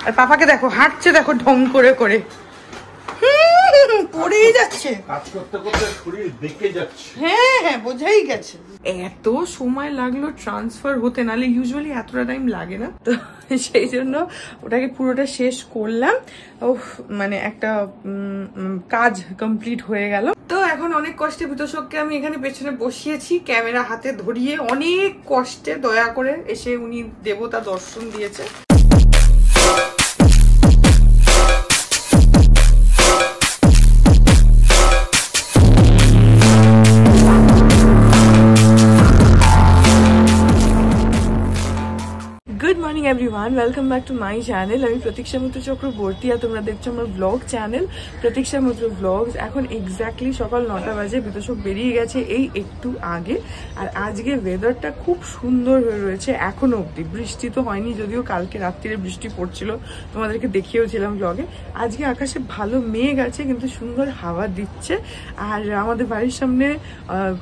আর পাপাকে দেখো হাঁটছে, দেখো ঢং করে করে পড়েই যাচ্ছে, কাজ করতে করতে শরীর বেঁকে যাচ্ছে। হ্যাঁ হ্যাঁ বোঝাই গেছে। এত সময় লাগলো ট্রান্সফার হতে, নাহলে ইউজুয়ালি এতটা টাইম লাগে না, তো সেই জন্য ওটাকে পুরোটা শেষ করলাম। মানে একটা কাজ কমপ্লিট হয়ে গেল। তো এখন অনেক কষ্টে বিতোষককে আমি এখানে পেছনে বসিয়েছি, ক্যামেরা হাতে ধরিয়ে অনেক কষ্টে দয়া করে এসে উনি দেবতা দর্শন দিয়েছে। Good morning everyone, welcome back to my channel. আমি প্রতীক্ষা মিত্র চক্রবর্তী আর তোমরা দেখছো আমার ব্লগ চ্যানেল প্রতীক্ষা মিত্র ব্লগস। এখন এক্স্যাক্টলি সকাল 9টা বাজে, বিতোষক বেরিয়ে গেছে এই একটু আগে। আর আজকে ওয়েদারটা খুব সুন্দর হয়ে রয়েছে এখনো অবধি। বৃষ্টি তো হয়নি, যদিও কালকে রাত্রিরে বৃষ্টি পড়ছিল, তোমাদেরকে দেখিয়েওছিলাম ব্লগে। আজকে আকাশে ভালো মেঘ আছে, কিন্তু সুন্দর হাওয়া দিচ্ছে। আর আমাদের বাড়ির সামনে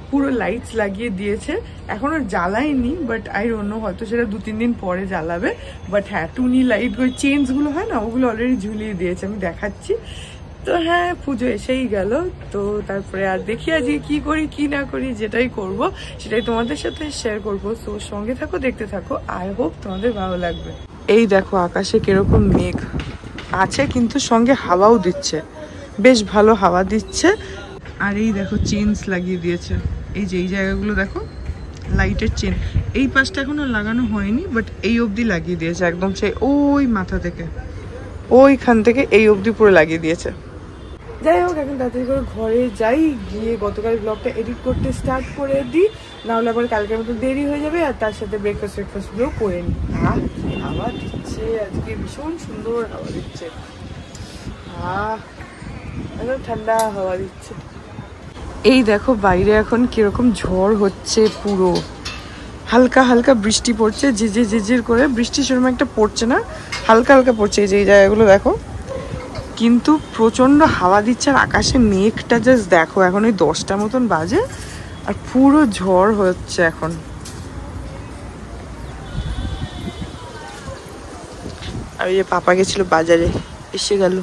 পুরো লাইটস লাগিয়ে দিয়েছে, এখনো জ্বালায়নি, বাট আই ডোন্ট নো, হয়তো সেটা 2-3 দিন পরে জ্বালাবে। বাট হ্যাঁ, টুনি লাইট চেঞ্জ গুলো হয় না, ওগুলো অলরেডি ঝুলিয়ে দিয়েছে, আমি দেখাচ্ছি। তো হ্যাঁ, পুজো এসেই গেল, তো তারপরে আর দেখি আজকে কি করি কি না করি, যেটাই করব সেটাই তোমাদের সাথে শেয়ার করবো। তো সঙ্গে থাকো, দেখতে থাকো, আই হোপ তোমাদের ভালো লাগবে। এই দেখো আকাশে কিরকম মেঘ আছে, কিন্তু সঙ্গে হাওয়াও দিচ্ছে, বেশ ভালো হাওয়া দিচ্ছে। আর এই দেখো চেঞ্জ লাগিয়ে দিয়েছে, এই যে এই জায়গাগুলো দেখো লাইটের চেন, এই পাশটা এখনো লাগানো হয়নি, বাট এই অবধি লাগিয়ে দিয়েছে, একদম সেই ওই মাথা থেকে ওইখান থেকে এই অবধি পুরো লাগিয়ে দিয়েছে। যাই হোক, এখন তাড়াতাড়ি করে ঘরে যাই, গিয়ে গতকাল ব্লগটা এডিট করতে স্টার্ট করে দিই, নাহলে আবার কালকের মতো দেরি হয়ে যাবে। আর তার সাথে ব্রেকফাস্ট গুলো করে নিই। হাওয়া দিচ্ছে আজকে, ভীষণ সুন্দর হাওয়া দিচ্ছে, একদম ঠান্ডা হাওয়া দিচ্ছে। এই দেখো বাইরে এখন কিরকম ঝড় হচ্ছে, পুরো হালকা হালকা বৃষ্টি পড়ছে, ঝিঝির করে। বৃষ্টি সেরকম একটা পড়ছে না, হালকা হালকা পড়ছে এই যে এই জায়গাগুলো দেখো, কিন্তু প্রচন্ড হাওয়া দিচ্ছে। আর আকাশে মেঘটা জাস্ট দেখো, এখন ওই 10টা মতন বাজে, আর পুরো ঝড় হচ্ছে এখন। আর ওই যে পাপা গেছিল বাজারে, এসে গেল।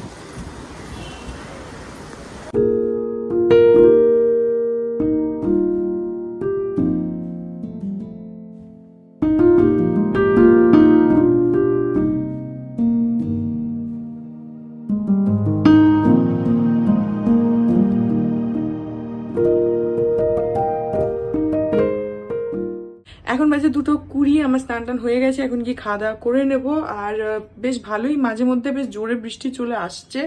এখন বাজে 2:20, আমার স্নান টান হয়ে গেছে, এখন গিয়ে খাওয়া দাওয়া করে নেবো। আর বেশ ভালোই, মাঝে মধ্যে বেশ জোরে বৃষ্টি চলে আসছে,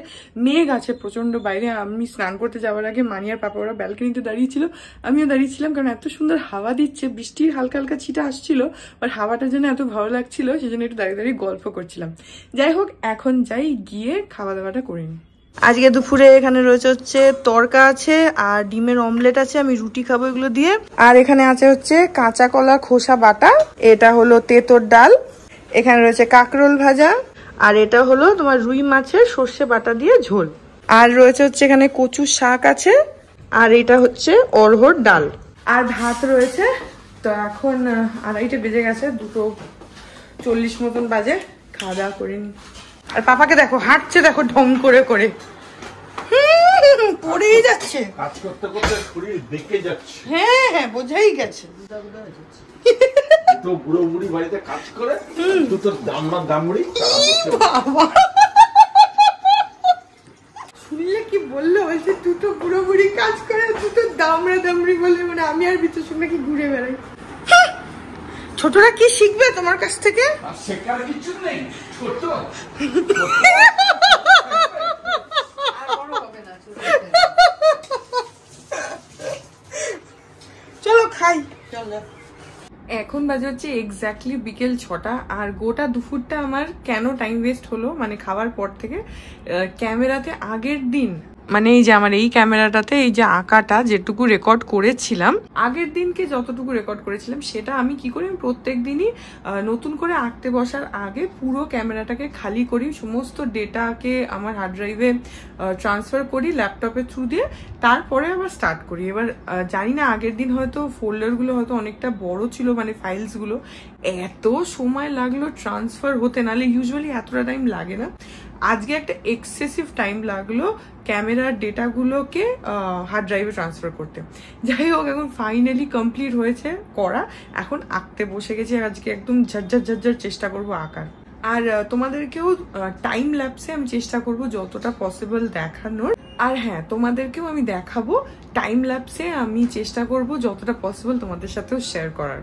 মেঘ আছে প্রচন্ড বাইরে। আমি স্নান করতে যাওয়ার আগে মানি আর পাপা ওরা ব্যালকনিতে দাঁড়িয়েছিল, আমিও দাঁড়িয়েছিলাম, কারণ এত সুন্দর হাওয়া দিচ্ছে, বৃষ্টির হালকা হালকা ছিটা আসছিল, বাট হাওয়াটার জন্য এত ভালো লাগছিল, সেই জন্য একটু দাঁড়িয়ে দাঁড়িয়ে গল্প করছিলাম। যাই হোক, এখন যাই, গিয়ে খাওয়া দাওয়াটা করে নিই। আজকে দুপুরে এখানে রয়েছে হচ্ছে তরকা আছে আর ডিমের অমলেট আছে, আমি রুটি খাবো এগুলো দিয়ে। আর এখানে আছে হচ্ছে কাঁচা কলা খোসা বাটা, এটা হলো তেঁতোর ডাল, এখানে রয়েছে কাঁকরোল ভাজা, আর এটা হলো তোমার রুই মাছের সর্ষে বাটা দিয়ে ঝোল। আর রয়েছে হচ্ছে এখানে কচু শাক আছে, আর এটা হচ্ছে অরহর ডাল, আর ভাত রয়েছে। তো এখন 2:30 বেজে গেছে, 2:40 মতন বাজে, খাওয়া দাওয়া করে নি। আর পাপাকে দেখো হাঁটছে, দেখো ঢং করে করে পড়েই যাচ্ছে, কাজ করতে করতে শরীর বেঁকে যাচ্ছে। হ্যাঁ হ্যাঁ বোঝাই গেছে। তো বুড়ো বুড়ি বাড়িতে কাজ করে, দুটো দামড়ি শুনলে কি বললো, বলছে দুটো বুড়ো বুড়ি কাজ করে, দুটো দামড়ি বলে, মানে আমি আর ভিতর সঙ্গে কি ঘুরে বেড়াই। ছোটরা কি শিখবে তোমার কাছ থেকে? শেখার কিছু নেই, ছোট চলো খাই। এখন বাজে হচ্ছে এক্স্যাক্টলি বিকেল 6টা। আর গোটা দুপুরটা আমার কেন টাইম ওয়েস্ট হলো, মানে খাওয়ার পর থেকে ক্যামেরাতে আগের দিন মানে এই যে আমার এই ক্যামেরাটাতে এই যে আঁকাটা যেটুকু রেকর্ড করেছিলাম আগের দিনকে যতটুকু রেকর্ড করেছিলাম সেটা আমি কি করি, প্রত্যেক দিনই নতুন করে আঁকতে বসার আগে পুরো ক্যামেরাটাকে খালি করি, সমস্ত ডেটাকে আমার হার্ড ড্রাইভে ট্রান্সফার করি ল্যাপটপের থ্রু দিয়ে, তারপরে আবার স্টার্ট করি। এবার জানি না আগের দিন হয়তো ফোল্ডারগুলো হয়তো অনেকটা বড় ছিল, মানে ফাইলসগুলো এত সময় লাগলো ট্রান্সফার হতে, নাহলে ইউজুয়ালি এতটা টাইম লাগে না। আজকে একটা এক্সেসিভ টাইম লাগলো ক্যামেরার ডেটাগুলোকে হার্ড ড্রাইভে ট্রান্সফার করতে। যাই হোক, এখন ফাইনালি কমপ্লিট হয়েছে করা, এখন আঁকতে বসে গেছি। আজকে একদম ঝরঝর চেষ্টা করবো আঁকার। আর তোমাদেরকেও টাইম ল্যাপসে আমি চেষ্টা করব যতটা পসিবল দেখানোর। আর হ্যাঁ, তোমাদেরকেও আমি দেখাবো টাইম ল্যাপসে, আমি চেষ্টা করব যতটা পসিবল তোমাদের সাথেও শেয়ার করার।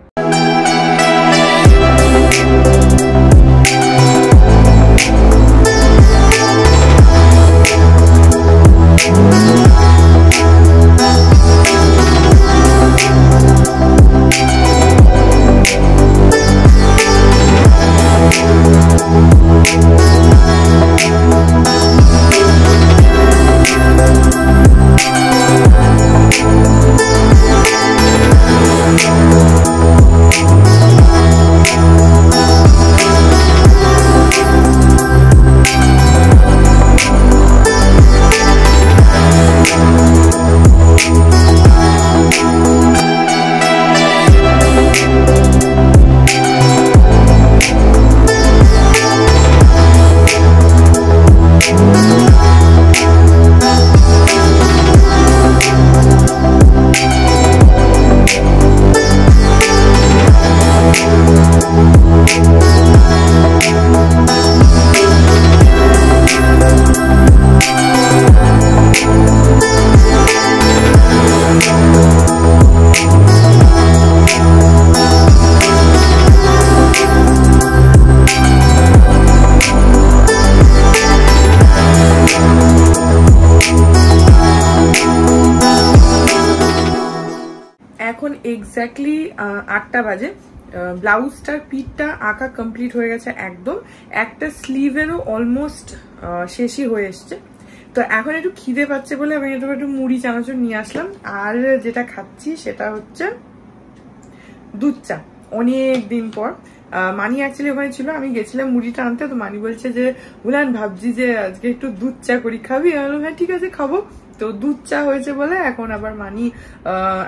এখন এক্স্যাক্টলি 8টা বাজে। ব্লাউজটার পিঠটা আঁকা কমপ্লিট হয়ে গেছে একদম, একটা স্লিভেরও অলমোস্ট শেষই হয়ে এসছে। তো এখন একটু খিদে পাচ্ছে বলে আমি একটু মুড়ি চানাচুর নিয়ে আসলাম। আর যেটা খাচ্ছি সেটা হচ্ছে দুধ চা, অনেক দিন পর। মানি অ্যাকচুয়ালি ওখানে ছিল, আমি গেছিলাম মুড়িটা আনতে, তো মানি বলছে যে বুলান ভাবছি যে আজকে একটু দুধ চা করি, খাবি? আমি বললাম হ্যাঁ ঠিক আছে খাবো। তো দুধ চা হয়েছে বলে এখন আবার মানি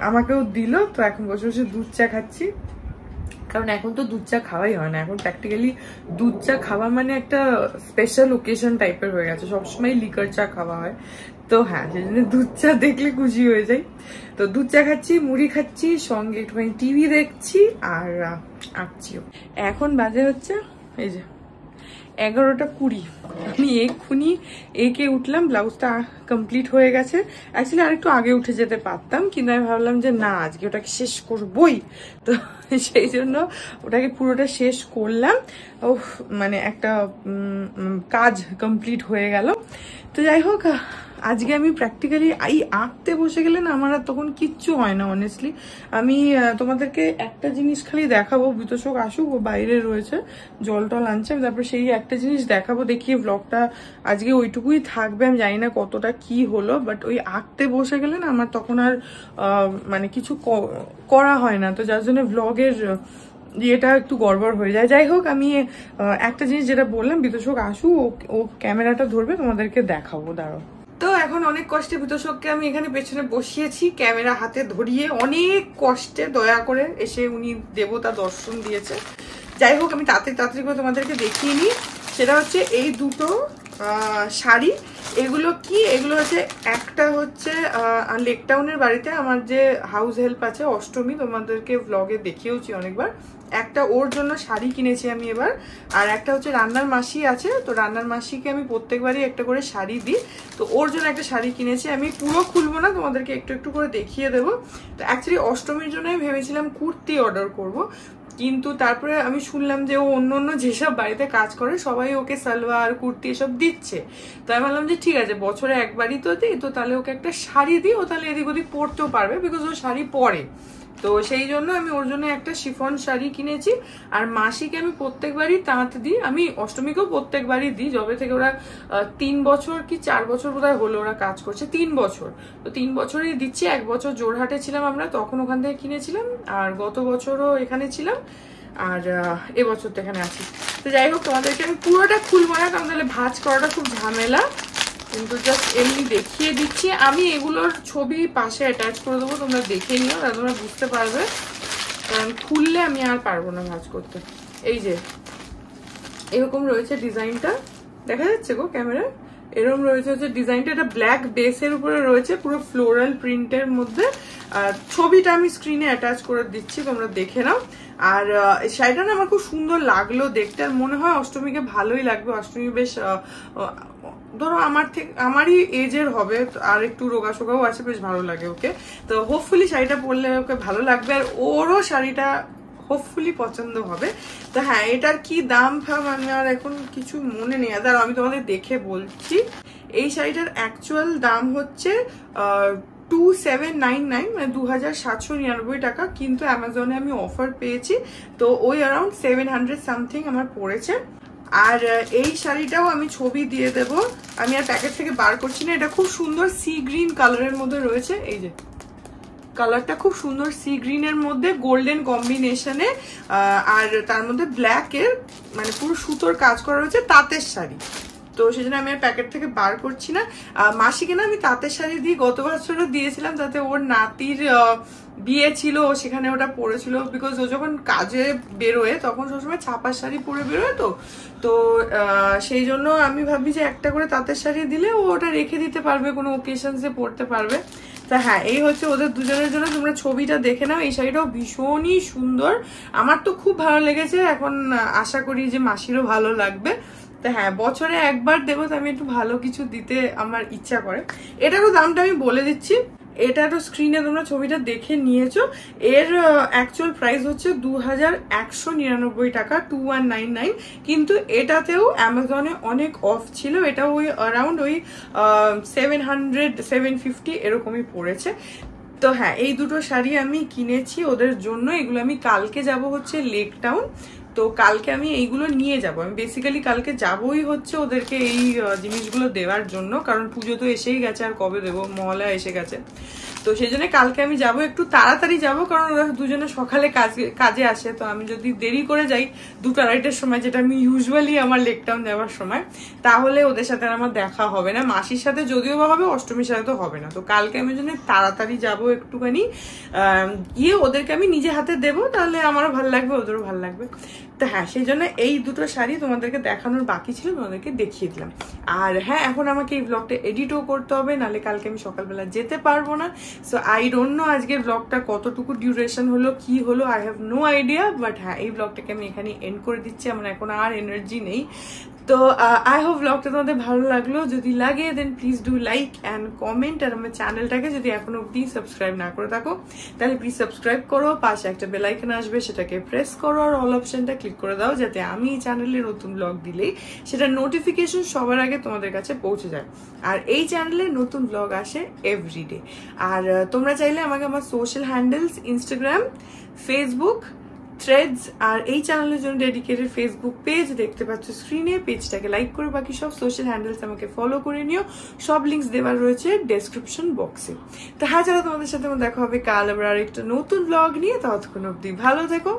আমাকেও দিল, তো এখন বসে বসে দুধ চা খাচ্ছি। কারণ এখন তো দুধ চা খাওয়াই হয় না, এখন প্র্যাকটিক্যালি দুধ চা খাওয়া মানে একটা স্পেশাল ওকেশন টাইপের হয়ে গেছে, সবসময় লিকার চা খাওয়া হয়। তো হ্যাঁ, সেজন্য দুধ চা দেখলে খুশি হয়ে যাই। তো দুধ চা খাচ্ছি, মুড়ি খাচ্ছি, সঙ্গে একটুখানি টিভি দেখছি আর আঁকছিও। এখন বাজে হচ্ছে এই যে 11:20। আমি এক্ষুনি একে উঠলাম, ব্লাউজটা কমপ্লিট হয়ে গেছে। অ্যাকচুয়ালি আরেকটু আগে উঠে যেতে পারতাম, কিন্তু আমি ভাবলাম যে না, আজকে ওটাকে শেষ করবই, তো সেই জন্য ওটাকে পুরোটা শেষ করলাম। ও মানে একটা কাজ কমপ্লিট হয়ে গেল। তো যাই হোক, আজকে আমি প্র্যাকটিক্যালি এই আঁকতে বসে গেলে না আমার আর তখন কিচ্ছু হয় না অনেস্টলি। আমি তোমাদেরকে একটা জিনিস খালি দেখাবো, বিতোষক আসুক, ও বাইরে রয়েছে জল টল আনছে, তারপর সেই একটা জিনিস দেখাবো, দেখিয়ে ব্লগটা আজকে ওইটুকুই থাকবে। আমি জানি না কতটা কি হলো, বাট ওই আঁকতে বসে গেলে না আমার তখন আর মানে কিছু করা হয় না, তো যার জন্য ব্লগের এটা একটু গড়বড় হয়ে যায়। যাই হোক, আমি একটা জিনিস যেটা বললাম, বিতোষক আসু, ও ক্যামেরাটা ধরবে, তোমাদেরকে দেখাবো, দাঁড়াও। তো এখন অনেক কষ্টে বিতোষককে আমি এখানে পেছনে বসিয়েছি, ক্যামেরা হাতে ধরিয়ে অনেক কষ্টে দয়া করে এসে উনি দেবতা দর্শন দিয়েছে। যাই হোক, আমি তাড়াতাড়ি করে তোমাদেরকে দেখিয়ে নিই। সেটা হচ্ছে এই দুটো শাড়ি। এগুলো কি? এগুলো হচ্ছে, একটা হচ্ছে লেকটাউনের বাড়িতে আমার যে হাউস হেল্প আছে অষ্টমী, তোমাদেরকে ব্লগে দেখিয়েওছি অনেকবার, একটা ওর জন্য শাড়ি কিনেছি আমি এবার। আর একটা হচ্ছে রান্নার মাসি আছে, তো রান্নার মাসিকে আমি প্রত্যেকবারই একটা করে শাড়ি দিই, তো ওর জন্য একটা শাড়ি কিনেছি। আমি পুরো খুলবো না, তোমাদেরকে একটু একটু করে দেখিয়ে দেবো। তো অ্যাকচুয়ালি অষ্টমীর জন্য আমি ভেবেছিলাম কুর্তি অর্ডার করব, কিন্তু তারপরে আমি শুনলাম যে ও অন্য যেসব বাড়িতে কাজ করে সবাই ওকে সালোয়ার কুর্তি এসব দিচ্ছে। তো আমি ভাবলাম যে ঠিক আছে, বছরে একবারই তো দিই, তো তাহলে ওকে একটা শাড়ি দিই, ও তাহলে এদিক ওদিক পরতেও পারবে, বিকজ ও শাড়ি পরে। তো সেই জন্য আমি ওর জন্য একটা শিফন শাড়ি কিনেছি। আর মাসিকে আমি প্রত্যেকবারই তাঁত দিই, আমি অষ্টমীকেও প্রত্যেকবারই দিই, যবে থেকে ওরা 3 বছর কি 4 বছর বোধহয় হলো ওরা কাজ করছে, 3 বছর। তো 3 বছরই দিচ্ছি। 1 বছর জোরহাটে ছিলাম আমরা, তখন ওখান থেকে কিনেছিলাম, আর গত বছরও এখানে ছিলাম, আর এবছর তো এখানে আছি। তো যাই হোক, তোমাদেরকে আমি পুরোটা খুলবো না, কারণ তাহলে ভাঁজ করাটা খুব ঝামেলা, কিন্তু জাস্ট এমনি দেখিয়ে দিচ্ছি। আমি এগুলোর ছবি পাশে অ্যাটাচ করে দেবো, তোমরা দেখে নিও, তাহলে তোমরা বুঝতে পারবে, কারণ খুললে আমি আর পারবো না ভাঁজ করতে। এই যে এরকম রয়েছে ডিজাইনটা, দেখা যাচ্ছে গো ক্যামেরায়? এরকম রয়েছে হচ্ছে ডিজাইনটা, এটা ব্ল্যাক বেসের উপরে রয়েছে, পুরো ফ্লোরাল প্রিন্টের মধ্যে। আর ছবিটা আমি স্ক্রিনে অ্যাটাচ করে দিচ্ছি, তোমরা দেখে নাও। আর শাড়িটা না আমার খুব সুন্দর লাগলো দেখতে, আর মনে হয় অষ্টমীকে ভালোই লাগবে। অষ্টমী বেশ ধরো আমারই এজের হবে, আর একটু রোগা সোগাও আছে, বেশ ভালো লাগে ওকে। তো হোপফুলি শাড়িটা পরলে ওকে ভালো লাগবে, আর ওরও শাড়িটা হোপফুলি পছন্দ হবে। তো হ্যাঁ, এটার কি দাম ফাম আমি আর এখন কিছু মনে নেই, আর আমি তোমাদের দেখে বলছি। এই শাড়িটার অ্যাকচুয়াল দাম হচ্ছে 2799, মানে 2799 টাকা, কিন্তু অ্যামাজনে আমি অফার পেয়েছি, তো ওই অ্যারাউন্ড 700 সামথিং আমার পড়েছে। আর এই শাড়িটাও আমি ছবি দিয়ে দেব, আমি আর প্যাকেট থেকে বার করছি না। এটা খুব সুন্দর সি গ্রিন কালারের মধ্যে রয়েছে, এই যে কালারটা খুব সুন্দর সি গ্রিনের মধ্যে গোল্ডেন কম্বিনেশনে, আর তার মধ্যে ব্ল্যাক এর মানে পুরো সুতোর কাজ করা রয়েছে, তাঁতের শাড়ি। তো সেই জন্য আমি আর প্যাকেট থেকে বার করছি না। মাসিকে না আমি তাঁতের শাড়ি দিয়ে গত বছরও দিয়েছিলাম, তাতে ওর নাতির বিয়ে ছিল, সেখানে ওটা পরেছিল, বিকজ ও যখন কাজে বেরোয় তখন সবসময় ছাপার শাড়ি পরে বেরোয়, তো সেই জন্য আমি ভাবি যে একটা করে তাঁতের শাড়ি দিলে ও ওটা রেখে দিতে পারবে, কোনো ওকেশনসে পরতে পারবে। তা হ্যাঁ, এই হচ্ছে ওদের দুজনের জন্য, তোমরা ছবিটা দেখে নাও। এই শাড়িটাও ভীষণই সুন্দর, আমার তো খুব ভালো লেগেছে, এখন আশা করি যে মাসিরও ভালো লাগবে। তা হ্যাঁ, বছরে একবার দেবো, তো আমি একটু ভালো কিছু দিতে আমার ইচ্ছা করে। এটারও দামটা আমি বলে দিচ্ছি, এটারও স্ক্রিনে তোমরা ছবিটা দেখে নিয়েছো। এর অ্যাকচুয়াল প্রাইস হচ্ছে 2199 টাকা, 2199, কিন্তু এটাতেও অ্যামাজনে অনেক অফ ছিল, এটা ওই অ্যারাউন্ড ওই 700 750 এরকমই পড়েছে। তো হ্যাঁ, এই দুটো শাড়ি আমি কিনেছি ওদের জন্য। এগুলো আমি কালকে যাব হচ্ছে লেক টাউন, তো কালকে আমি এইগুলো নিয়ে যাব। আমি বেসিক্যালি কালকে যাবই হচ্ছে ওদেরকে এই জিনিসগুলো দেওয়ার জন্য, কারণ পুজো তো এসেই গেছে, আর কবে দেবো, মহালয়া এসে গেছে। তো সেই জন্য কালকে আমি যাব, একটু তাড়াতাড়ি যাব, কারণ ওরা দুজনে সকালে কাজে আসে। তো আমি যদি দেরি করে যাই 2-2:30টার সময়, যেটা আমি ইউজুয়ালি আমার লেক টাউন যাওয়ার সময়, তাহলে ওদের সাথে আমার দেখা হবে না। মাসির সাথে যদিও বা হবে, অষ্টমীর সাথে তো হবে না। তো কালকে আমি জন্য তাড়াতাড়ি যাব একটুখানি, গিয়ে ওদেরকে আমি নিজে হাতে দেবো, তাহলে আমারও ভালো লাগবে, ওদেরও ভালো লাগবে। তো হ্যাঁ, সেই জন্য এই দুটো শাড়ি তোমাদেরকে দেখানোর বাকি ছিল, তোমাদেরকে দেখিয়ে দিলাম। আর হ্যাঁ, এখন আমাকে এই ব্লগটা এডিটও করতে হবে, নাহলে কালকে আমি সকালবেলা যেতে পারবো না। সো আই ডোন্ট নো আজকের ব্লগটা কতটুকু ডিউরেশন হলো, কি হলো, I have no idea. But হ্যাঁ, এই ব্লগটাকে আমি এখানে এন্ড করে দিচ্ছি, আমার এখন আর এনার্জি নেই। তো আই হোপ ব্লগটা তোমাদের ভালো লাগলো। যদি লাগে then please do like and comment, আর আমার চ্যানেলটাকে যদি এখনো অব্দি সাবস্ক্রাইব না করে থাকো, তাহলে প্লিজ সাবস্ক্রাইব করো, পাশে একটা বেল আইকন আসবে, সেটাকে প্রেস করো, আর অল অপশনটা ক্লিক করে দাও, যাতে আমি এই চ্যানেলে নতুন ব্লগ দিলেই সেটা নোটিফিকেশন সবার আগে তোমাদের কাছে পৌঁছে যায়। আর এই চ্যানেলে নতুন ব্লগ আসে এভরিডে। আর তোমরা চাইলে আমাকে আমার social handles, Instagram, Facebook, Threads, আর এই চ্যানেলের জন্য ডেডিকেটেড ফেসবুক পেজ দেখতে পাচ্ছ স্ক্রিনে, পেজটাকে লাইক করে বাকি সব সোশ্যাল হ্যান্ডেলস আমাকে ফলো করে নিও। সব লিঙ্কস দেওয়ার রয়েছে ডেসক্রিপশন বক্সে। তো হ্যাঁ, যারা তোমাদের সাথে দেখা হবে কাল আবার একটা নতুন ব্লগ নিয়ে, ততক্ষণ অব্দি ভালো থেকো।